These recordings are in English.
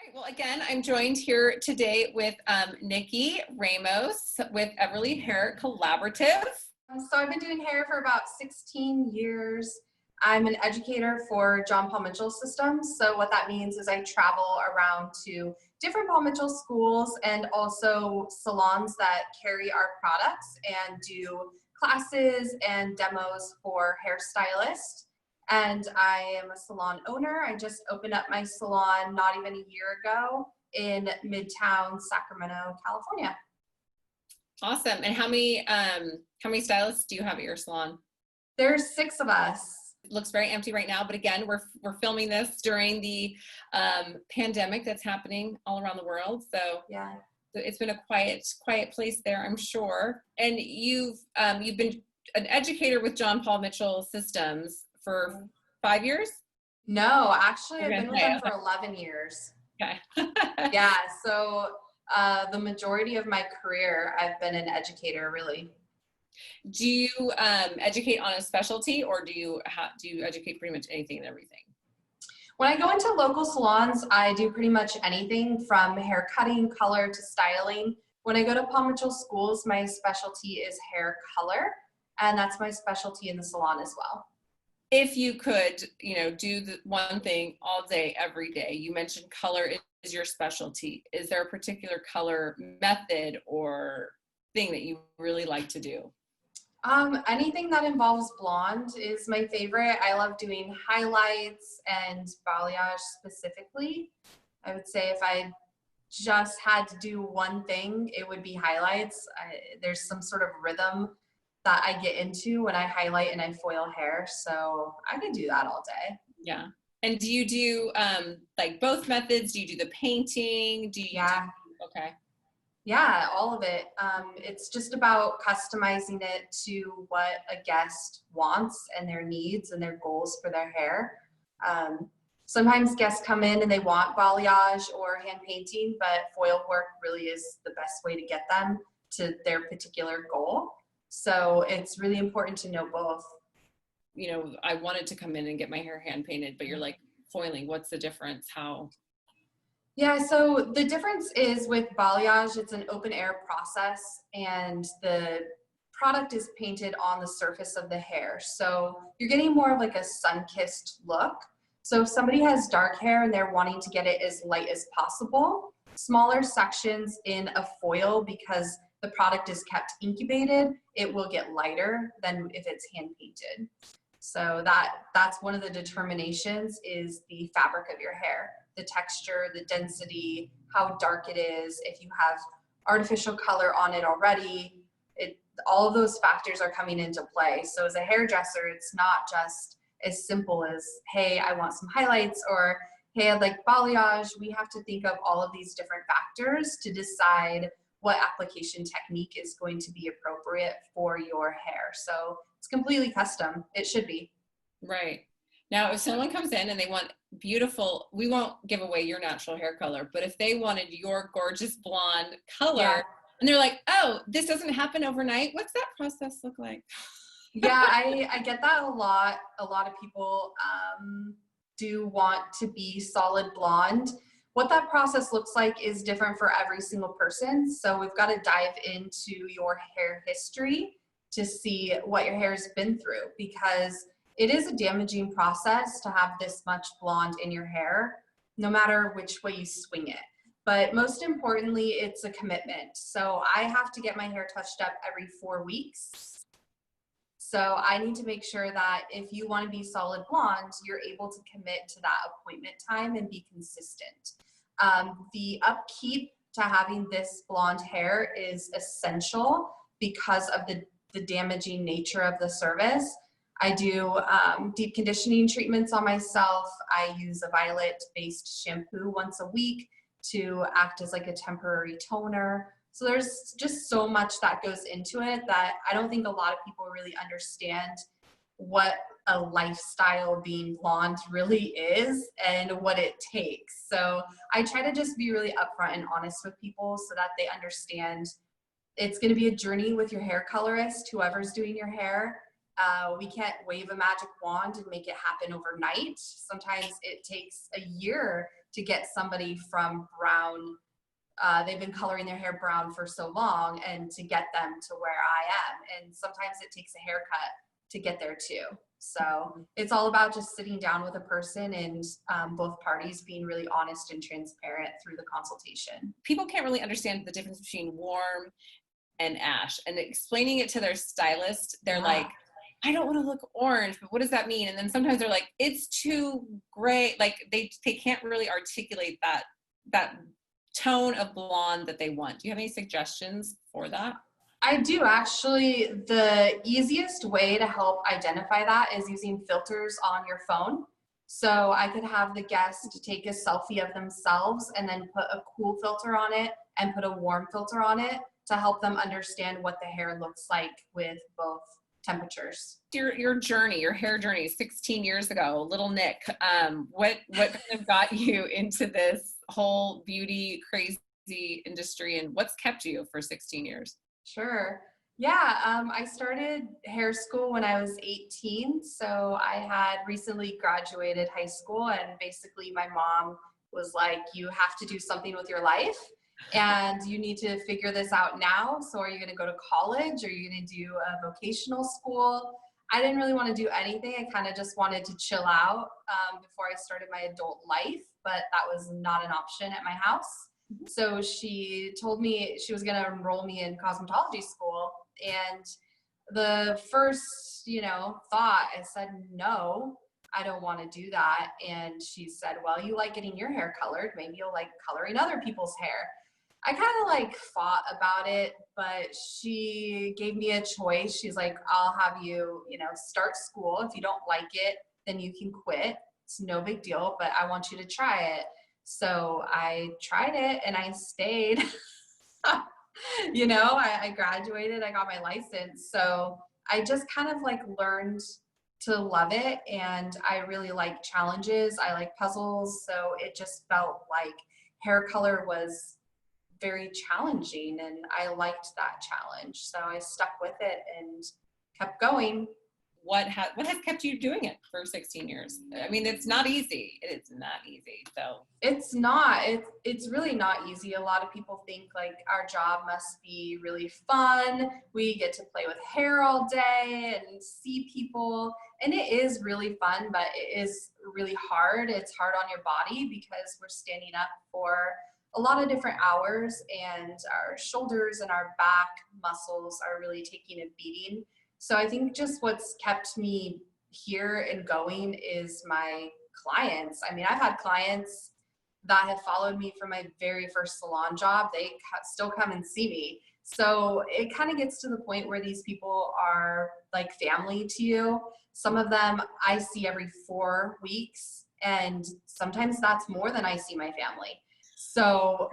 Right, well, again, I'm joined here today with Nikki Ramos with Everly Hair Collaborative. So I've been doing hair for about 16 years. I'm an educator for John Paul Mitchell systems. So what that means is I travel around to different Paul Mitchell schools and also salons that carry our products and do classes and demos for hairstylists. And I am a salon owner. I just opened up my salon not even a year ago in Midtown, Sacramento, California. Awesome. And how many stylists do you have at your salon? There's 6 of us. It looks very empty right now, but again, we're filming this during the pandemic that's happening all around the world. So yeah, it's been a quiet place there, I'm sure. And you've been an educator with John Paul Mitchell Systems for 5 years? No, actually, I've been with them for 11 years. Okay. Yeah, so the majority of my career, I've been an educator, really. Do you educate on a specialty, or do you educate pretty much anything and everything? When I go into local salons, I do pretty much anything from hair cutting, color to styling. When I go to Paul Mitchell schools, my specialty is hair color, and that's my specialty in the salon as well. If you could, do the one thing all day, every day, you mentioned color is your specialty. Is there a particular color method or thing that you really like to do? Anything that involves blonde is my favorite. I love doing highlights and balayage specifically. I would say if I just had to do one thing, it would be highlights. There's some sort of rhythm that I get into when I highlight and I foil hair. So I could do that all day. Yeah. And do you do like both methods? Do you do the painting? Okay. Yeah, all of it. It's just about customizing it to what a guest wants and their needs and their goals for their hair. Sometimes guests come in and they want balayage or hand painting, but foil work really is the best way to get them to their particular goal. So it's really important to know both. I wanted to come in and get my hair hand painted, but you're like foiling. What's the difference? How? Yeah, so the difference is with balayage, it's an open air process and the product is painted on the surface of the hair. So you're getting more of like a sun-kissed look. So if somebody has dark hair and they're wanting to get it as light as possible, smaller sections in a foil, because the product is kept incubated, it will get lighter than if it's hand painted. So that's one of the determinations is the fabric of your hair, the texture, the density, how dark it is. If you have artificial color on it already, all of those factors are coming into play. So as a hairdresser, it's not just as simple as, hey, I want some highlights, or hey, I'd like balayage. We have to think of all of these different factors to decide what application technique is going to be appropriate for your hair. So it's completely custom. It should be. Right. Now, if someone comes in and they want beautiful, we won't give away your natural hair color, but if they wanted your gorgeous blonde color, and they're like, oh, this doesn't happen overnight, what's that process look like? Yeah, I get that a lot. A lot of people do want to be solid blonde. What that process looks like is different for every single person. So we've got to dive into your hair history to see what your hair has been through, because it is a damaging process to have this much blonde in your hair, no matter which way you swing it. But most importantly, it's a commitment. So I have to get my hair touched up every 4 weeks. So I need to make sure that if you want to be solid blonde, you're able to commit to that appointment time and be consistent. The upkeep to having this blonde hair is essential because of the damaging nature of the service. I do deep conditioning treatments on myself. I use a violet-based shampoo once a week to act as like a temporary toner. So there's just so much that goes into it that I don't think a lot of people really understand what a lifestyle being blonde really is and what it takes. So I try to just be really upfront and honest with people so that they understand it's going to be a journey with your hair colorist, whoever's doing your hair. We can't wave a magic wand and make it happen overnight. Sometimes it takes a year to get somebody from brown. They've been coloring their hair brown for so long, and to get them to where I am. And sometimes it takes a haircut to get there too. So it's all about just sitting down with a person and both parties being really honest and transparent through the consultation. People can't really understand the difference between warm and ash, and explaining it to their stylist, they're like, I don't want to look orange, but what does that mean? And then sometimes they're like, it's too gray. Like they can't really articulate that tone of blonde that they want. Do you have any suggestions for that? I do actually. The easiest way to help identify that is using filters on your phone. So I could have the guest take a selfie of themselves and then put a cool filter on it and put a warm filter on it to help them understand what the hair looks like with both temperatures. Your journey, your hair journey, 16 years ago, little Nick, what kind of got you into this whole beauty crazy industry, and what's kept you for 16 years? Sure. Yeah, I started hair school when I was 18. So I had recently graduated high school, and basically my mom was like, you have to do something with your life and you need to figure this out now. So are you going to go to college? Or are you going to do a vocational school? I didn't really want to do anything. I kind of just wanted to chill out before I started my adult life, but that was not an option at my house. So she told me she was going to enroll me in cosmetology school. And the first, thought, I said, no, I don't want to do that. And she said, well, you like getting your hair colored. Maybe you'll like coloring other people's hair. I kind of fought about it, but she gave me a choice. She's like, I'll have you, start school. If you don't like it, then you can quit. It's no big deal, but I want you to try it. So I tried it and I stayed. I graduated, I got my license. So I just kind of learned to love it. And I really like challenges. I like puzzles. So it just felt like hair color was very challenging, and I liked that challenge. So I stuck with it and kept going. What has kept you doing it for 16 years? I mean, it's not easy. It's not easy. So it's not. It's really not easy. A lot of people think our job must be really fun. We get to play with hair all day and see people, and it is really fun, but it is really hard. It's hard on your body because we're standing up for a lot of different hours, and our shoulders and our back muscles are really taking a beating. So I think just what's kept me here and going is my clients. I mean, I've had clients that have followed me from my very first salon job. They still come and see me. So it kind of gets to the point where these people are like family to you. Some of them I see every 4 weeks, and sometimes that's more than I see my family. So,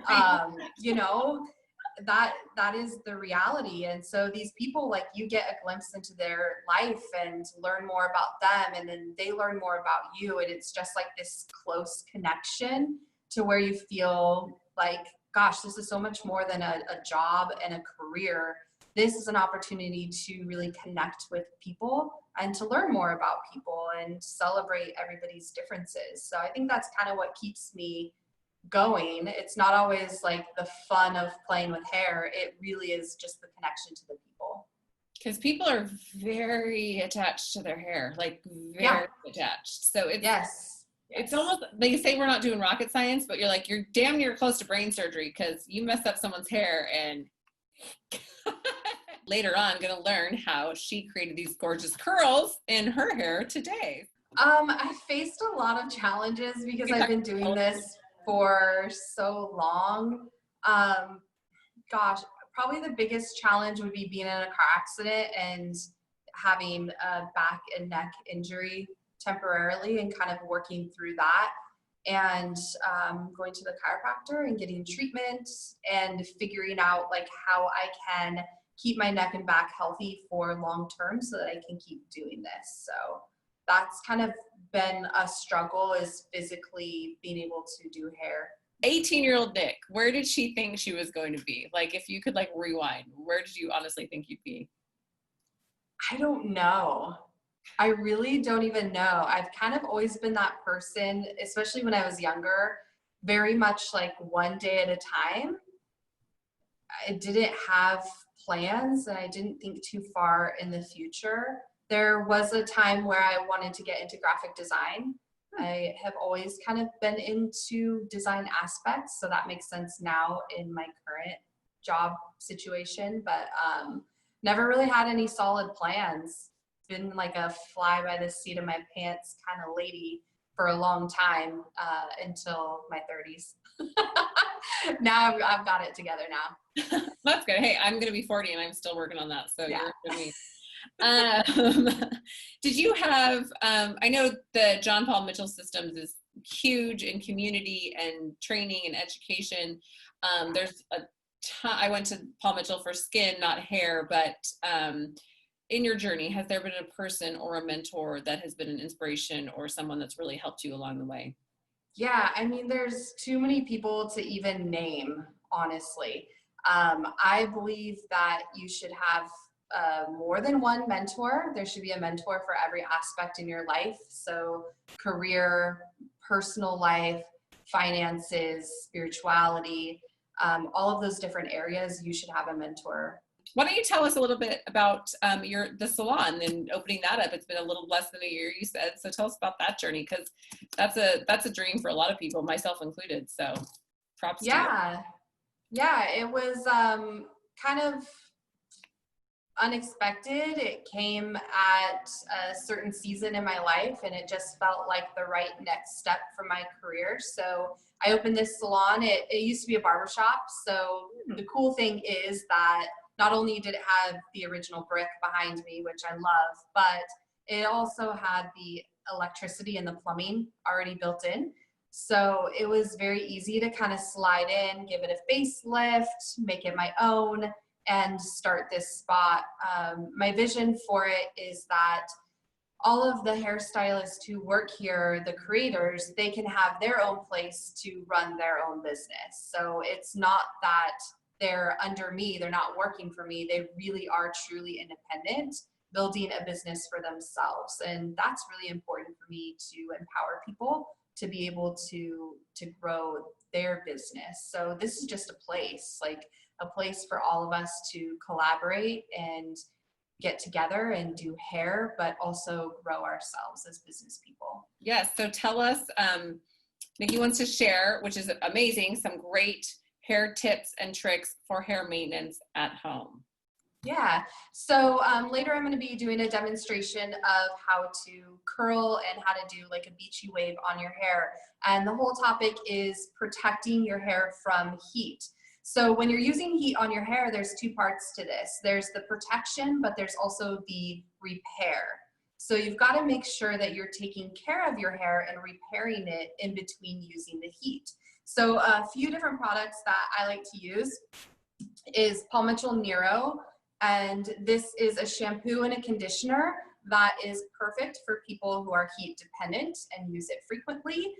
that is the reality. And so these people, you get a glimpse into their life and learn more about them, and then they learn more about you. And it's just this close connection to where you feel gosh, this is so much more than a job and a career. This is an opportunity to really connect with people and to learn more about people and celebrate everybody's differences. So I think that's kind of what keeps me going. It's not always the fun of playing with hair. It really is just the connection to the people. Because people are very attached to their hair, very attached. So it's almost, they say we're not doing rocket science, but you're damn near close to brain surgery because you mess up someone's hair. And later on, I'm going to learn how she created these gorgeous curls in her hair today. I faced a lot of challenges because I've been doing this for so long. Gosh, probably the biggest challenge would be being in a car accident and having a back and neck injury temporarily, and kind of working through that, and going to the chiropractor and getting treatment and figuring out how I can keep my neck and back healthy for long term so that I can keep doing this. So that's kind of been a struggle, is physically being able to do hair. 18-year-old Nick, where did she think she was going to be? If you could rewind, where did you honestly think you'd be? I don't know. I really don't even know. I've kind of always been that person, especially when I was younger, very much like one day at a time. I didn't have plans and I didn't think too far in the future. There was a time where I wanted to get into graphic design. I have always kind of been into design aspects, so that makes sense now in my current job situation, but never really had any solid plans. Been like a fly by the seat of my pants kind of lady for a long time until my 30s. Now I've got it together now. That's good. Hey, I'm going to be 40 and I'm still working on that. So Yeah. you're with me. Um, did you have, I know the John Paul Mitchell Systems is huge in community and training and education. There's a ton, I went to Paul Mitchell for skin, not hair, but in your journey, has there been a person or a mentor that has been an inspiration or someone that's really helped you along the way? Yeah, I mean, there's too many people to even name, honestly. I believe that you should have more than one mentor. There should be a mentor for every aspect in your life. So career, personal life, finances, spirituality, all of those different areas, you should have a mentor. Why don't you tell us a little bit about the salon and opening that up? It's been a little less than a year, you said. So tell us about that journey, because that's a dream for a lot of people, myself included. So props to you. Yeah, it was kind of unexpected. It came at a certain season in my life, and it just felt like the right next step for my career. So I opened this salon. It used to be a barbershop. So the cool thing is that not only did it have the original brick behind me, which I love, but it also had the electricity and the plumbing already built in. So it was very easy to kind of slide in, give it a facelift, make it my own, and start this spot. My vision for it is that all of the hairstylists who work here, the creators, they can have their own place to run their own business. So it's not that they're under me, they're not working for me, they really are truly independent, building a business for themselves. And that's really important for me to empower people to be able to grow their business. So this is just a place, like a place for all of us to collaborate and get together and do hair, but also grow ourselves as business people. Yes, so tell us, Nikki wants to share, which is amazing, some great hair tips and tricks for hair maintenance at home. Yeah, so later I'm going to be doing a demonstration of how to curl and how to do like a beachy wave on your hair. And the whole topic is protecting your hair from heat. So when you're using heat on your hair, there's two parts to this. There's the protection, but there's also the repair. So you've got to make sure that you're taking care of your hair and repairing it in between using the heat. So a few different products that I like to use is Paul Mitchell Nero. And this is a shampoo and a conditioner that is perfect for people who are heat dependent and use it frequently,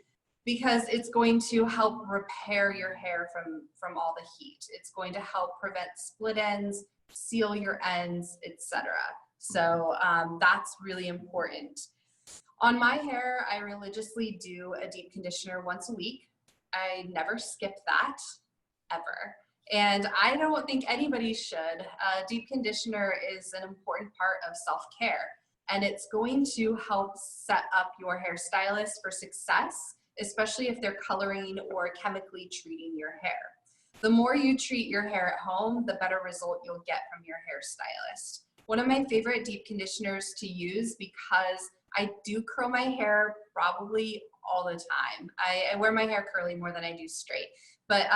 because it's going to help repair your hair from all the heat. It's going to help prevent split ends, seal your ends, etc. So that's really important. On my hair, I religiously do a deep conditioner once a week. I never skip that, ever. And I don't think anybody should. Deep conditioner is an important part of self-care, and it's going to help set up your hairstylist for success, especially if they're coloring or chemically treating your hair. The more you treat your hair at home, the better result you'll get from your hairstylist. One of my favorite deep conditioners to use, because I do curl my hair probably all the time. I wear my hair curly more than I do straight. But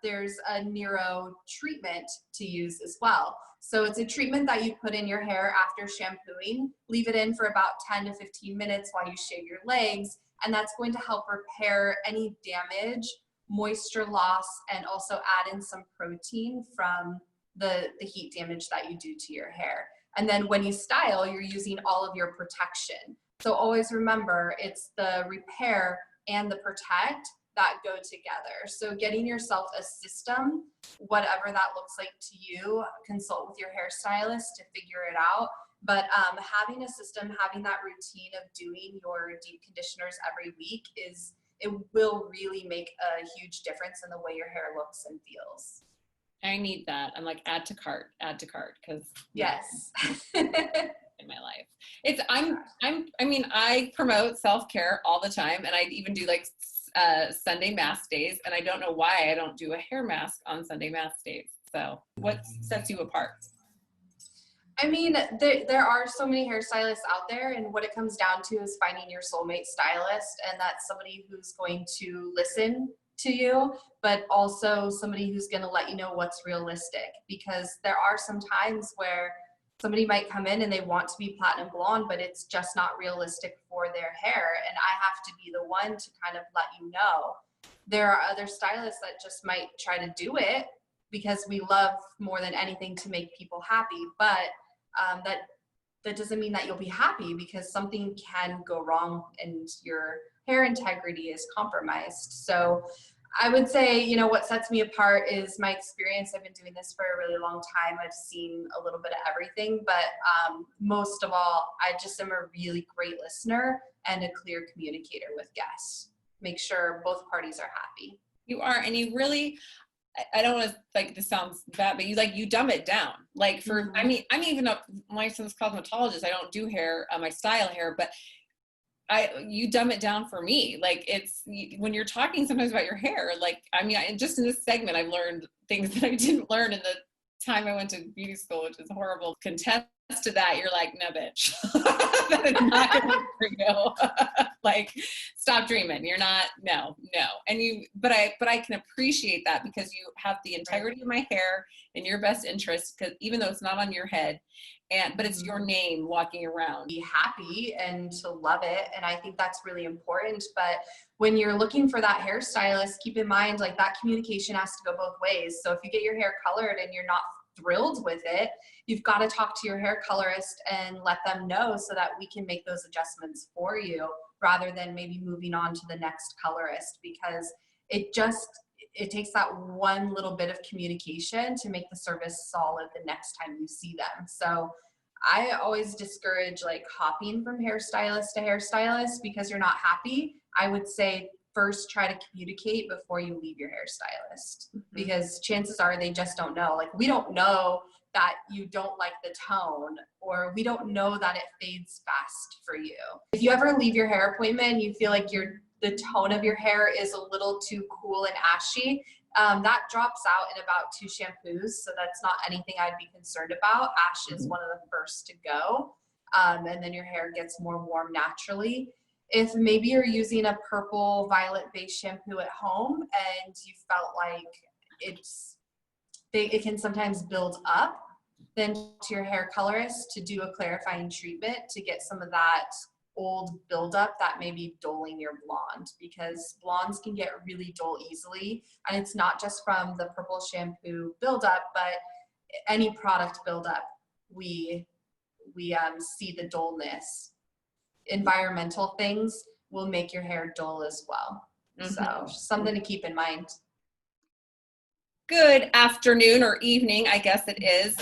there's a Nero treatment to use as well. So it's a treatment that you put in your hair after shampooing, leave it in for about 10 to 15 minutes while you shave your legs, and that's going to help repair any damage, moisture loss, and also add in some protein from the heat damage that you do to your hair. And then when you style, you're using all of your protection. So always remember, it's the repair and the protect that go together. So getting yourself a system, whatever that looks like to you, consult with your hairstylist to figure it out. But having a system, having that routine of doing your deep conditioners every week it will really make a huge difference in the way your hair looks and feels. I need that. I'm like, add to cart, because yes. in my life. I mean, I promote self-care all the time, and I even do like Sunday mask days, and I don't know why I don't do a hair mask on Sunday mask days. So what sets you apart? I mean, there are so many hairstylists out there, and what it comes down to is finding your soulmate stylist, and that's somebody who's going to listen to you, but also somebody who's going to let you know what's realistic, because there are some times where somebody might come in and they want to be platinum blonde, but it's just not realistic for their hair, and I have to be the one to kind of let you know. There are other stylists that just might try to do it because we love more than anything to make people happy, but that doesn't mean that you'll be happy, because something can go wrong and your hair integrity is compromised. So I would say, you know, what sets me apart is my experience. I've been doing this for a really long time. I've seen a little bit of everything, but most of all, I just am a really great listener and a clear communicator with guests. Make sure both parties are happy. You are, and you really, I don't want to, like, this sounds bad, but you dumb it down. Like for, I mean, I'm even a licensed cosmetologist. I don't do hair, I style hair, but you dumb it down for me. Like when you're talking sometimes about your hair, like, I mean, just in this segment, I've learned things that I didn't learn in the time I went to beauty school, which is horrible. Contest to that, you're like, no, bitch, that is not going to work for you. Like, stop dreaming. You're not, no. And but I can appreciate that, because you have the integrity of my hair in your best interest, because even though it's not on your head, but it's your name walking around. Be happy and to love it. And I think that's really important. But when you're looking for that hairstylist, keep in mind, like, that communication has to go both ways. So if you get your hair colored and you're not thrilled with it, you've got to talk to your hair colorist and let them know, so that we can make those adjustments for you, rather than maybe moving on to the next colorist, because it takes that one little bit of communication to make the service solid the next time you see them. So I always discourage, like, hopping from hairstylist to hairstylist because you're not happy. I would say first try to communicate before you leave your hairstylist, because chances are they just don't know. Like, we don't know that you don't like the tone, or we don't know that it fades fast for you. If you ever leave your hair appointment and you feel like the tone of your hair is a little too cool and ashy, that drops out in about 2 shampoos. So that's not anything I'd be concerned about. Ash is one of the first to go. And then your hair gets more warm naturally. If maybe you're using a purple violet base shampoo at home and you felt like it can sometimes build up, then to your hair colorist to do a clarifying treatment to get some of that old buildup that may be dulling your blonde, because blondes can get really dull easily. And it's not just from the purple shampoo buildup, but any product buildup, we see the dullness. Environmental things will make your hair dull as well. So something to keep in mind. Good afternoon, or evening, I guess it is.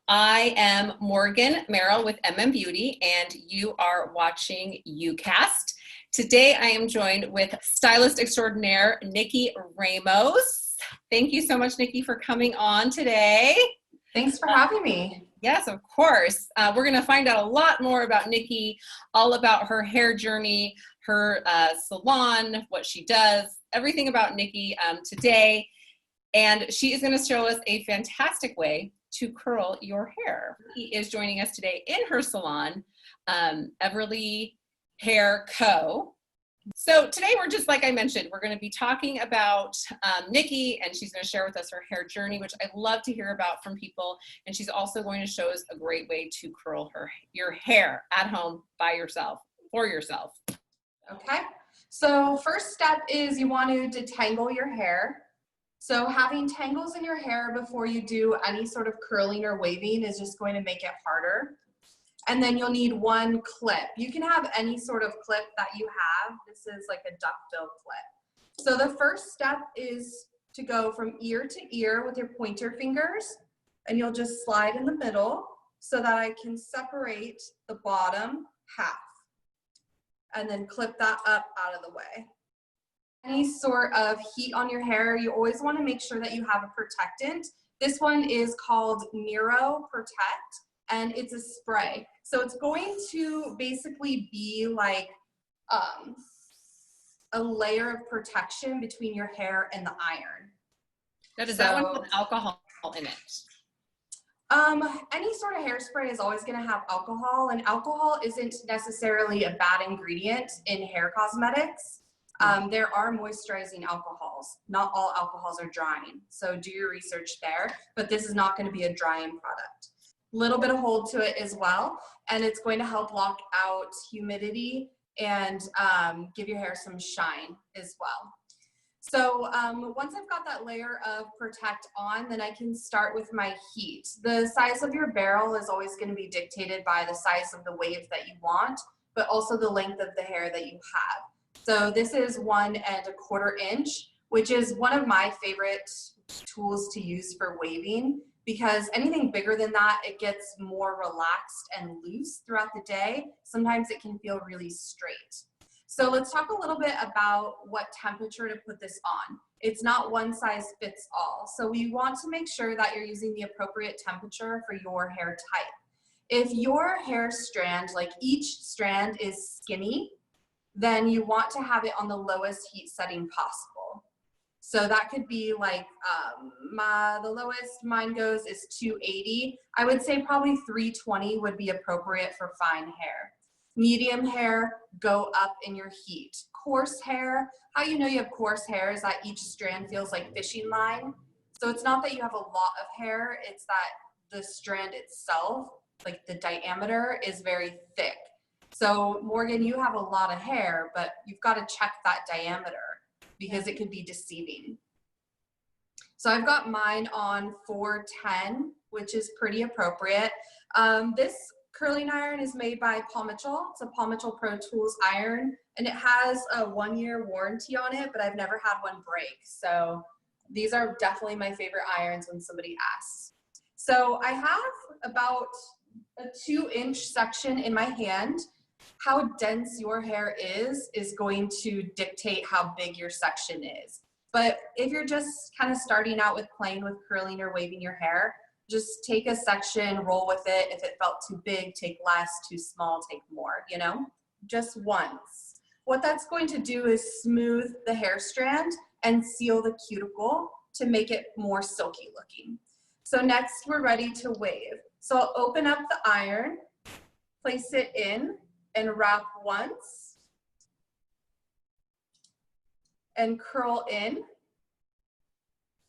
I am Morgan Merrill with MM Beauty, and you are watching UCast. Today I am joined with stylist extraordinaire Nikki Ramos. Thank you so much, Nikki, for coming on today. Thanks for having me. Yes, of course. We're going to find out a lot more about Nikki, all about her hair journey, her salon, what she does, everything about Nikki today. And she is going to show us a fantastic way to curl your hair. She is joining us today in her salon, Everly Hair Co. So today we're just, like I mentioned, we're going to be talking about Nikki, and she's going to share with us her hair journey, which I love to hear about from people. And she's also going to show us a great way to curl your hair at home by yourself, for yourself. Okay. So first step is you want to detangle your hair. So having tangles in your hair before you do any sort of curling or waving is just going to make it harder. And then you'll need 1 clip. You can have any sort of clip that you have. This is like a duckbill clip. So the first step is to go from ear to ear with your pointer fingers, and you'll just slide in the middle. so that I can separate the bottom half and then clip that up out of the way. Any sort of heat on your hair, you always want to make sure that you have a protectant. This one is called Nero Protect, and it's a spray. So it's going to basically be like a layer of protection between your hair and the iron. Now, does that one with alcohol in it? Any sort of hairspray is always going to have alcohol, and alcohol isn't necessarily a bad ingredient in hair cosmetics. There are moisturizing alcohols. Not all alcohols are drying, so do your research there, but this is not going to be a drying product. Little bit of hold to it as well, and it's going to help block out humidity and give your hair some shine as well. So once I've got that layer of protect on, then I can start with my heat. The size of your barrel is always going to be dictated by the size of the wave that you want, but also the length of the hair that you have. So this is 1¼ inch, which is one of my favorite tools to use for waving, because anything bigger than that, it gets more relaxed and loose throughout the day. Sometimes it can feel really straight. So let's talk a little bit about what temperature to put this on. It's not one size fits all. So we want to make sure that you're using the appropriate temperature for your hair type. If your hair strand, like each strand is skinny, then you want to have it on the lowest heat setting possible. So that could be like, the lowest mine goes is 280. I would say probably 320 would be appropriate for fine hair. Medium hair, go up in your heat. Coarse hair, how you know you have coarse hair is that each strand feels like fishing line. So it's not that you have a lot of hair, it's that the strand itself, like the diameter, is very thick. So Morgan, you have a lot of hair, but you've got to check that diameter because it could be deceiving. So I've got mine on 410, which is pretty appropriate. This curling iron is made by Paul Mitchell. It's a Paul Mitchell Pro Tools iron, and it has a 1-year warranty on it, but I've never had one break. So these are definitely my favorite irons when somebody asks. So I have about a 2-inch section in my hand. How dense your hair is going to dictate how big your section is. But if you're just kind of starting out with playing with curling or waving your hair, just take a section, roll with it. If it felt too big, take less, too small, take more, you know, just once. What that's going to do is smooth the hair strand and seal the cuticle to make it more silky looking. So next we're ready to wave. So I'll open up the iron, place it in and wrap once and curl in.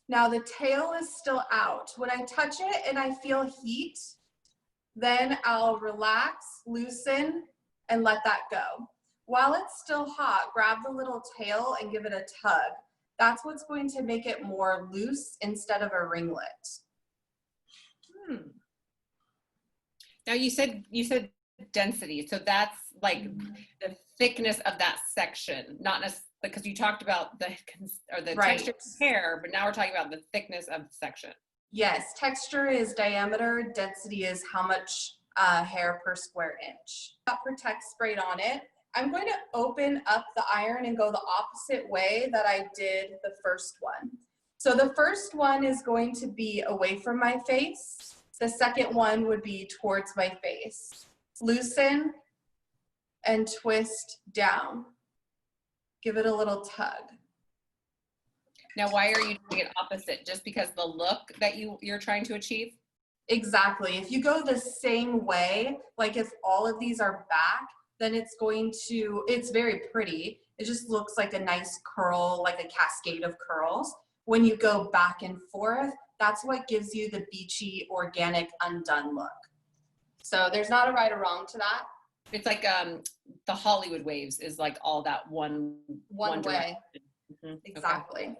Now the tail is still out. When I touch it and I feel heat, then I'll relax, loosen, and let that go. While it's still hot, grab the little tail and give it a tug. That's what's going to make it more loose instead of a ringlet. Now you said density, so that's like the thickness of that section, not necessarily, because you talked about the texture of hair, but now we're talking about the thickness of the section. Yes, texture is diameter, density is how much hair per square inch. Got Protect sprayed on it. I'm going to open up the iron and go the opposite way that I did the first one. So the first one is going to be away from my face. The second one would be towards my face. Loosen and twist down. Give it a little tug. Now, why are you doing it opposite? Just because the look that you're trying to achieve? Exactly. If you go the same way, like if all of these are back, then it's very pretty. It just looks like a nice curl, like a cascade of curls. When you go back and forth, that's what gives you the beachy, organic, undone look. So there's not a right or wrong to that. It's like the Hollywood waves is like all that one way. Exactly.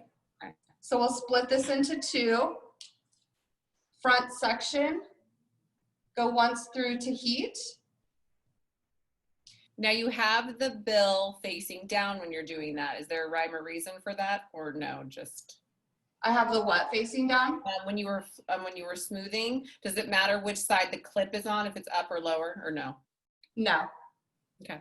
Okay. So we'll split this into two. Front section, go once through to heat. Now you have the bill facing down when you're doing that. Is there a rhyme or reason for that, or no, just? I have the what facing down? When you were smoothing, does it matter which side the clip is on, if it's up or lower, or no? No. Okay.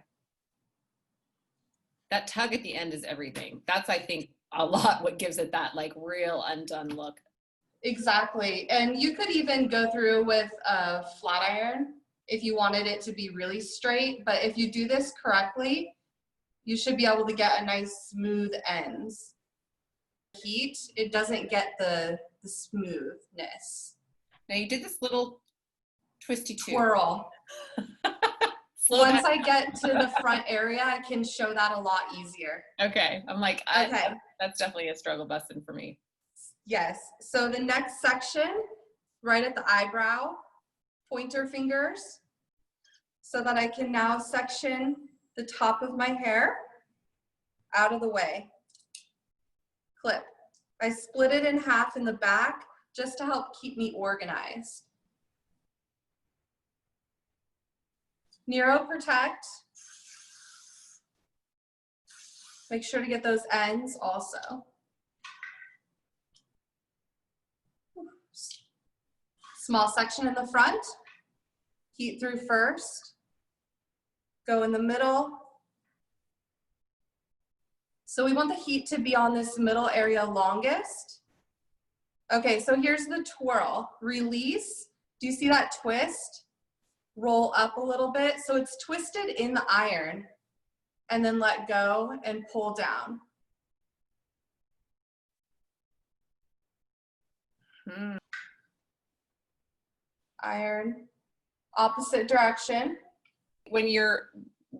That tug at the end is everything. That's, I think, a lot what gives it that like real undone look. Exactly. And you could even go through with a flat iron if you wanted it to be really straight. But if you do this correctly, you should be able to get a nice smooth ends. Heat, it doesn't get the smoothness. Now you did this little twisty twirl. Once I get to the front area, I can show that a lot easier. Okay. I'm like, okay. That's definitely a struggle busting for me. Yes. So the next section, right at the eyebrow, pointer fingers, so that I can now section the top of my hair out of the way. Clip. I split it in half in the back just to help keep me organized. Nero protect. Make sure to get those ends also. Small section in the front. Heat through first. Go in the middle. So we want the heat to be on this middle area longest. Okay, so here's the twirl. Release. Do you see that twist? Roll up a little bit. So it's twisted in the iron. And then let go and pull down. Iron. Opposite direction. When you're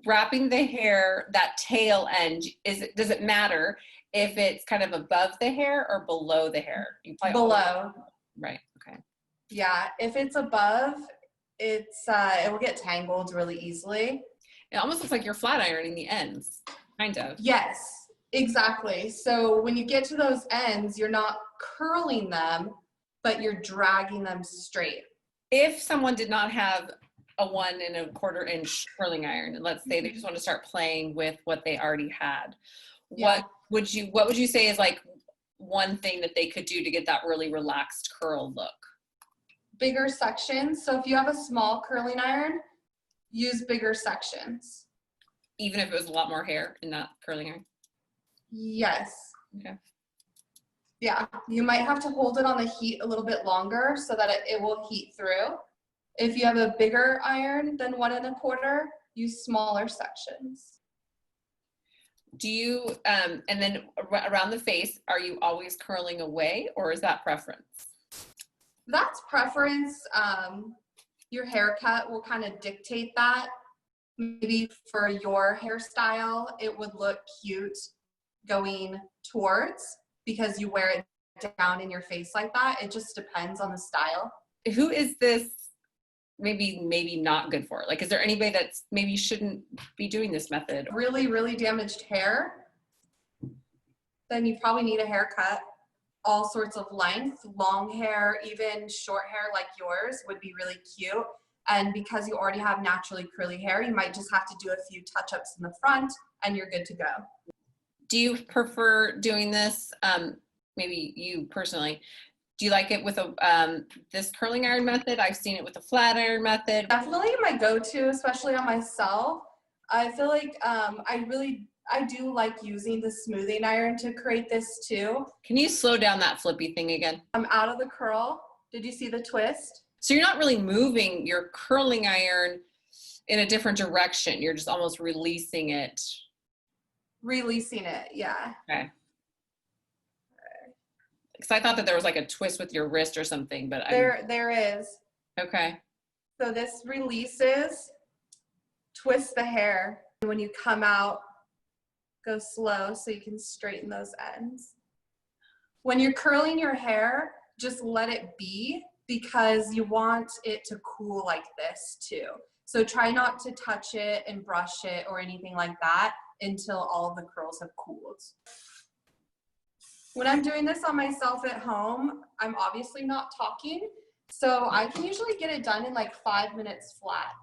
wrapping the hair, that tail end, does it matter if it's kind of above the hair or below the hair? Below. Right, okay. Yeah, if it's above, it will get tangled really easily. It almost looks like you're flat ironing the ends, kind of. Yes, exactly. So when you get to those ends, you're not curling them, but you're dragging them straight. If someone did not have a 1 1/4 inch curling iron, and let's say they just want to start playing with what they already had, yeah. what would you say is like one thing that they could do to get that really relaxed curl look? Bigger sections. So if you have a small curling iron, use bigger sections. Even if it was a lot more hair in that curling iron? Yes. Okay. Yeah, you might have to hold it on the heat a little bit longer so that it will heat through. If you have a bigger iron than 1 1/4, use smaller sections. Do you, and then around the face, are you always curling away, or is that preference? That's preference. Your haircut will kind of dictate that. Maybe for your hairstyle, it would look cute going towards because you wear it down in your face like that. It just depends on the style. Who is this maybe not good for? Like, is there anybody that's maybe shouldn't be doing this method? Really, really damaged hair, then you probably need a haircut. All sorts of length, long hair, even short hair like yours would be really cute. And because you already have naturally curly hair, you might just have to do a few touch-ups in the front and you're good to go. Do you prefer doing this, maybe you personally, do you like it with this curling iron method? I've seen it with the flat iron method. Definitely my go-to, especially on myself. I feel like I do like using the smoothing iron to create this too. Can you slow down that flippy thing again? I'm out of the curl. Did you see the twist? So you're not really moving your curling iron in a different direction. You're just almost releasing it. Releasing it, yeah. Okay. Because I thought that there was like a twist with your wrist or something, but there is. Okay. So this releases, twist the hair. When you come out, go slow so you can straighten those ends. When you're curling your hair, just let it be because you want it to cool like this too. So try not to touch it and brush it or anything like that until all of the curls have cooled. When I'm doing this on myself at home, I'm obviously not talking, so I can usually get it done in like 5 minutes flat.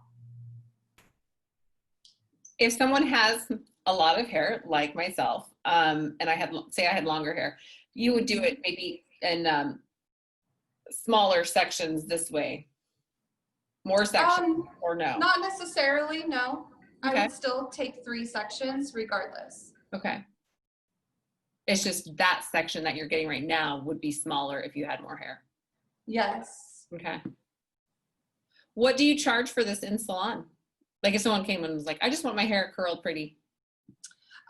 If someone has a lot of hair, like myself, and I had, say I had longer hair, you would do it maybe in smaller sections this way, more sections, or no? Not necessarily, no. I Okay. would still take 3 sections regardless. Okay. It's just that section that you're getting right now would be smaller if you had more hair. Yes. Okay. What do you charge for this in salon? Like if someone came and was like, I just want my hair curled pretty.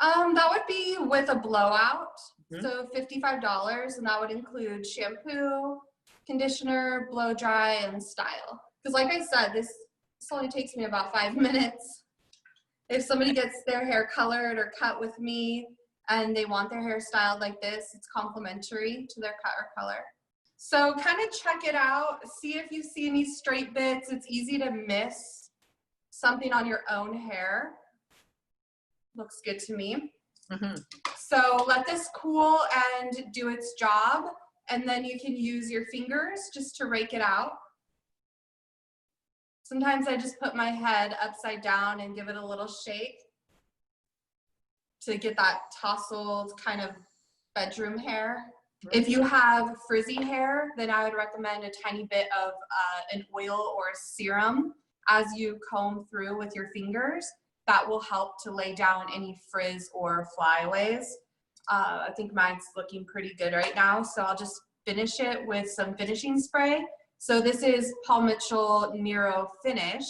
That would be with a blowout. Mhm. So $55, and that would include shampoo, conditioner, blow dry, and style. Because like I said, this only takes me about 5 minutes. If somebody gets their hair colored or cut with me and they want their hair styled like this, it's complimentary to their cut or color. So kind of check it out. See if you see any straight bits. It's easy to miss something on your own hair. Looks good to me. Mm-hmm. So let this cool and do its job. And then you can use your fingers just to rake it out. Sometimes I just put my head upside down and give it a little shake to get that tousled kind of bedroom hair. If you have frizzy hair, then I would recommend a tiny bit of an oil or a serum as you comb through with your fingers. That will help to lay down any frizz or flyaways. I think mine's looking pretty good right now, so I'll just finish it with some finishing spray. So this is Paul Mitchell Nero Finish,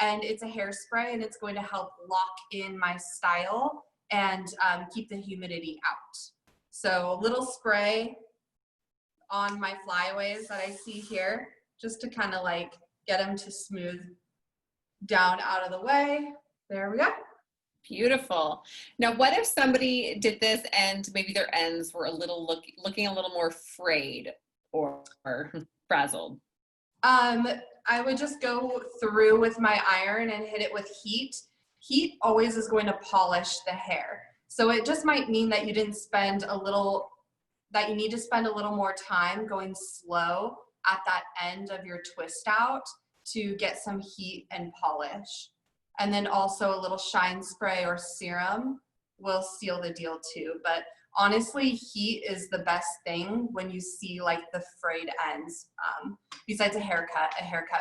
and it's a hairspray, and it's going to help lock in my style and keep the humidity out. So a little spray on my flyaways that I see here, just to kind of like get them to smooth down out of the way. There we go. Beautiful. Now, what if somebody did this and maybe their ends were a little looking a little more frayed or frazzled? I would just go through with my iron and hit it with heat. Heat always is going to polish the hair. So it just might mean that you didn't spend that you need to spend a little more time going slow at that end of your twist out to get some heat and polish. And then also a little shine spray or serum will seal the deal too. But honestly, heat is the best thing when you see like the frayed ends. Besides a haircut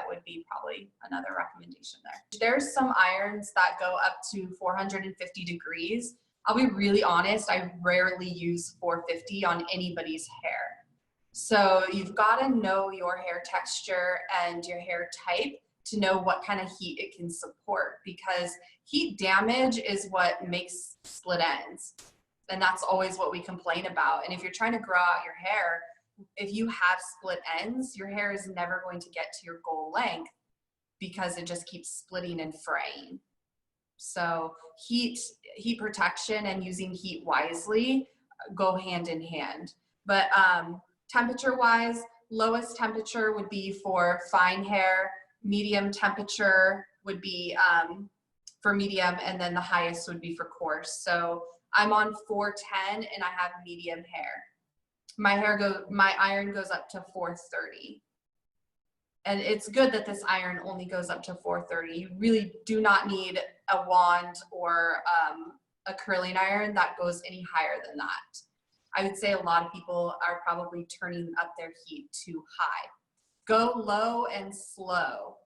would be probably another recommendation there. There's some irons that go up to 450 degrees. I'll be really honest, I rarely use 450 on anybody's hair. So you've got to know your hair texture and your hair type to know what kind of heat it can support, because heat damage is what makes split ends. And that's always what we complain about. And if you're trying to grow out your hair, if you have split ends, your hair is never going to get to your goal length because it just keeps splitting and fraying. So heat protection and using heat wisely go hand in hand. But temperature wise, lowest temperature would be for fine hair, medium temperature would be for medium, and then the highest would be for coarse. So I'm on 410 and I have medium hair. My iron goes up to 430. And it's good that this iron only goes up to 430. You really do not need a wand or a curling iron that goes any higher than that. I would say a lot of people are probably turning up their heat too high. Go low and slow.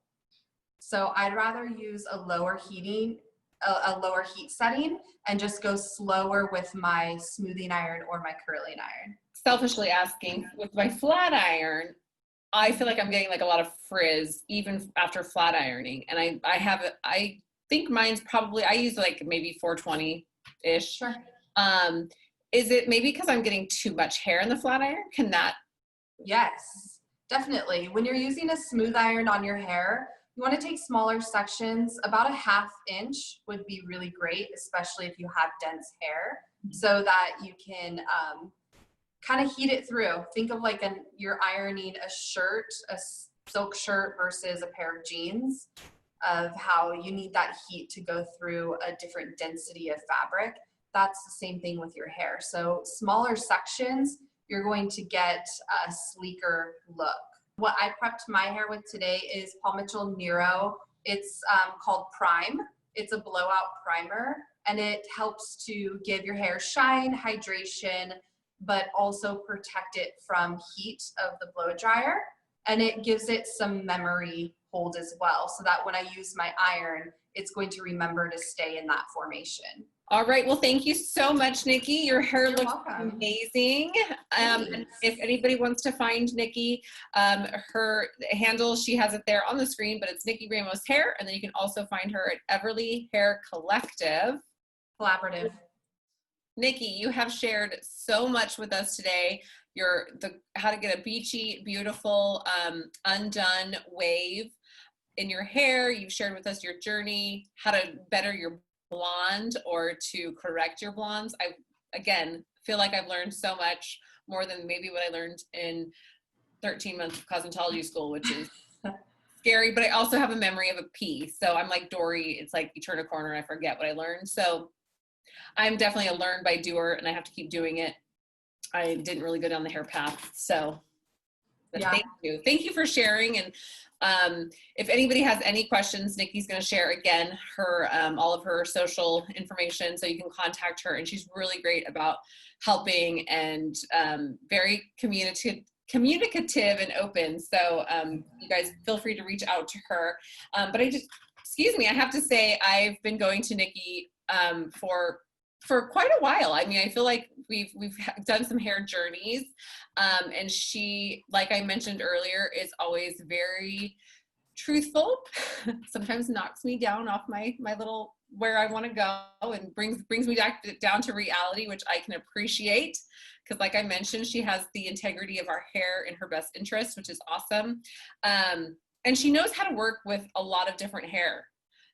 So I'd rather use a lower heat setting and just go slower with my smoothing iron or my curling iron. Selfishly asking, with my flat iron, I feel like I'm getting like a lot of frizz even after flat ironing. And I think mine's probably, I use like maybe 420-ish. Sure. Is it maybe because I'm getting too much hair in the flat iron? Can that? Yes, definitely. When you're using a smooth iron on your hair, you want to take smaller sections. About a 1/2 inch would be really great, especially if you have dense hair, so that you can kind of heat it through. Think of like you're ironing a shirt, a silk shirt versus a pair of jeans, of how you need that heat to go through a different density of fabric. That's the same thing with your hair. So smaller sections, you're going to get a sleeker look. What I prepped my hair with today is Paul Mitchell Nero. It's called Prime. It's a blowout primer, and it helps to give your hair shine, hydration, but also protect it from heat of the blow dryer. And it gives it some memory hold as well, so that when I use my iron, it's going to remember to stay in that formation. All right. Well, thank you so much, Nikki. Your hair You're looks welcome. amazing. And if anybody wants to find Nikki, her handle, she has it there on the screen, but it's Nikki Ramos Hair. And then you can also find her at Everly Hair Collaborative. Nikki, you have shared so much with us today. How to get a beachy, beautiful, undone wave in your hair. You've shared with us your journey, how to better your blonde or to correct your blondes. I, again, feel like I've learned so much more than maybe what I learned in 13 months of cosmetology school, which is scary, but I also have a memory of a pea. So I'm like Dory. It's like you turn a corner and I forget what I learned. So I'm definitely a learn by doer, and I have to keep doing it. I didn't really go down the hair path. So Yeah. thank you. Thank you for sharing. And if anybody has any questions, Nikki's going to share again her all of her social information, so you can contact her. And she's really great about helping and very communicative and open. So you guys feel free to reach out to her. But excuse me, I have to say I've been going to Nikki for quite a while. I mean, I feel like we've done some hair journeys, and she, like I mentioned earlier, is always very truthful. Sometimes knocks me down off my little where I want to go, and brings me back down to reality, which I can appreciate, because like I mentioned, she has the integrity of our hair in her best interest, which is awesome. And she knows how to work with a lot of different hair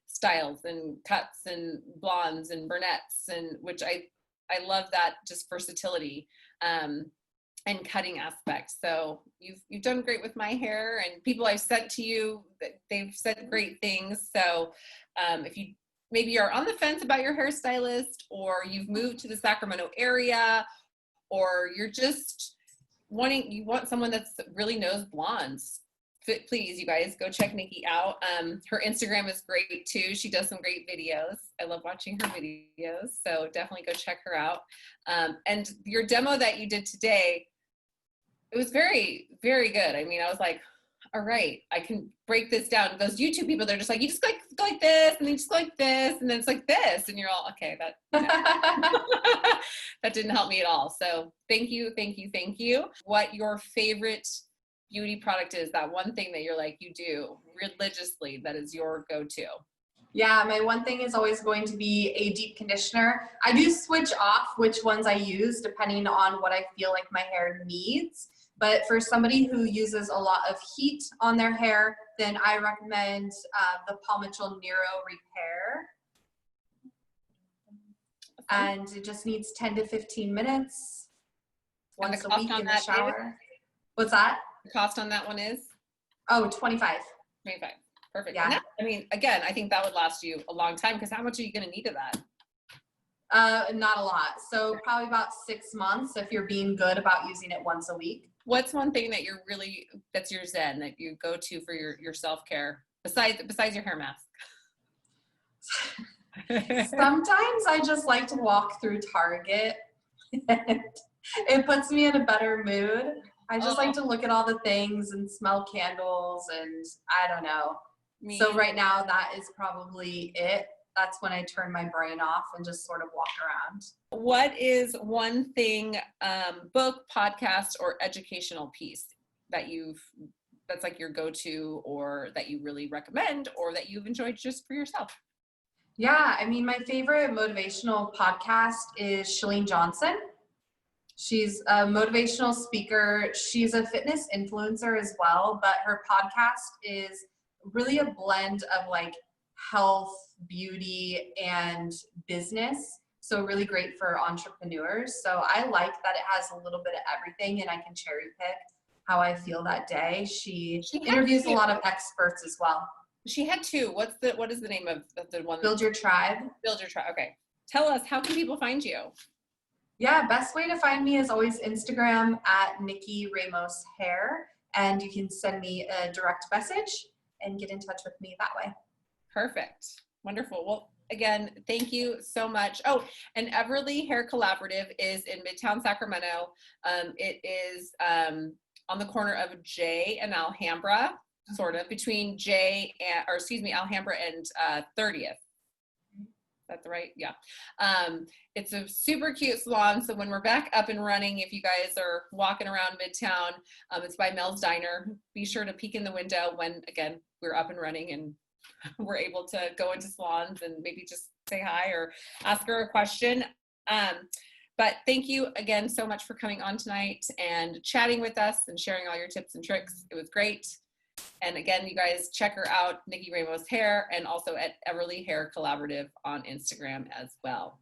styles and cuts and blondes and brunettes, and which I love that, just versatility and cutting aspects. So you've done great with my hair, and people I've sent to you, they've said great things. So if you maybe are on the fence about your hairstylist, or you've moved to the Sacramento area, or you're just you want someone that really knows blondes, please, you guys, go check Nikki out. Her Instagram is great too. She does some great videos. I love watching her videos, so definitely go check her out. And your demo that you did today, it was very, very good. I mean, I was like, all right, I can break this down. Those YouTube people, they're just like, you just go like this, and then just go like this, and then it's like this, and you're all, okay, that that didn't help me at all. So thank you, thank you, thank you. What your favorite beauty product is, that one thing that you're like, you do religiously, that is your go-to? Yeah, my one thing is always going to be a deep conditioner. I do switch off which ones I use depending on what I feel like my hair needs. But for somebody who uses a lot of heat on their hair, then I recommend the Paul Mitchell Neuro Repair. And it just needs 10 to 15 minutes once a week in the shower. What's that? The cost on that one is? Oh, 25. 25. Perfect. Yeah. And I mean, again, I think that would last you a long time, because how much are you going to need of that? Not a lot. So probably about 6 months if you're being good about using it once a week. What's one thing that that's your zen, that you go to for your self-care besides your hair mask? Sometimes I just like to walk through Target. It puts me in a better mood. I just like to look at all the things and smell candles, and I don't know. So right now that is probably it. That's when I turn my brain off and just sort of walk around. What is one thing, book, podcast, or educational piece that's like your go-to, or that you really recommend, or that you've enjoyed just for yourself? Yeah, I mean, my favorite motivational podcast is Chalene Johnson. She's a motivational speaker. She's a fitness influencer as well, but her podcast is really a blend of like health, beauty, and business. So really great for entrepreneurs. So I like that it has a little bit of everything, and I can cherry pick how I feel that day. She interviews a lot of experts as well. She had two. What is the name of the one? Build Your Tribe. Build Your Tribe. Okay. Tell us, how can people find you? Yeah, best way to find me is always Instagram at Nikki Ramos Hair, and you can send me a direct message and get in touch with me that way. Perfect. Wonderful. Well, again, thank you so much. Oh, and Everly Hair Collaborative is in Midtown Sacramento. It is on the corner of J and Alhambra, sort of between Alhambra and 30th. That's right. Yeah. It's a super cute salon. So when we're back up and running, if you guys are walking around Midtown, it's by Mel's Diner. Be sure to peek in the window when, again, we're up and running and we're able to go into salons and maybe just say hi or ask her a question. But thank you again so much for coming on tonight and chatting with us and sharing all your tips and tricks. It was great. And again, you guys check her out, Nikki Ramos Hair, and also at Everly Hair Collaborative on Instagram as well.